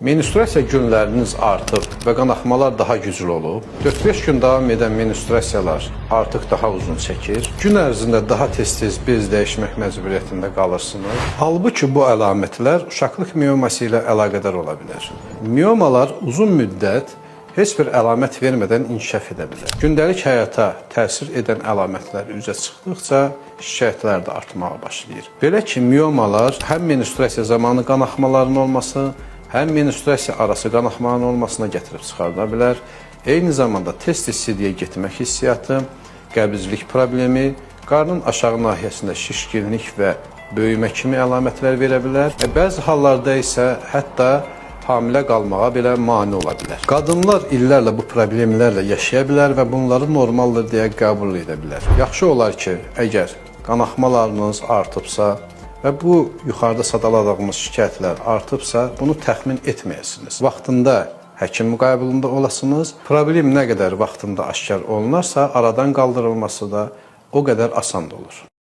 Menstruasiya günləriniz artıb və qanaxmalar daha güclü olub. 4-5 gün davam edən menstruasiyalar artıq daha uzun çəkir. Gün ərzində daha tez-tez bez dəyişmək məcburiyyətində qalırsınız. Halbuki bu əlamətlər uşaqlıq mioması ilə əlaqədar ola bilər. Miomalar uzun müddət heç bir əlamət vermədən inkişaf edə bilər. Gündəlik həyata təsir edən əlamətlər üzə çıxdıqca şikayətlər də artmağa başlayır. Belə ki, miomalar həm menstruasiya zamanı qanaxmaların olması, həm menstruasiya arası qanaxmanın olmasına gətirib çıxarda bilər. Eyni zamanda tez-tez sidiyə getmək hissiyatı, qəbizlik problemi, qarnın aşağı nahiyəsində şişkinlik və böyümə kimi əlamətlər verə bilər. Bəzi hallarda isə hətta hamilə qalmağa belə mane ola bilər. Qadınlar illərlə bu problemlərlə yaşaya bilər və bunları normaldır deyə qəbul edə bilər. Yaxşı olar ki, əgər qanaxmalarınız artıbsa və bu yuxarıda sadaladığımız şikayətlər artıbsa, bunu təxmin etməyəsiniz. Vaxtında həkim müqabilində olasınız. Problem nə qədər vaxtında aşkar olunarsa, aradan qaldırılması da o qədər asan olur.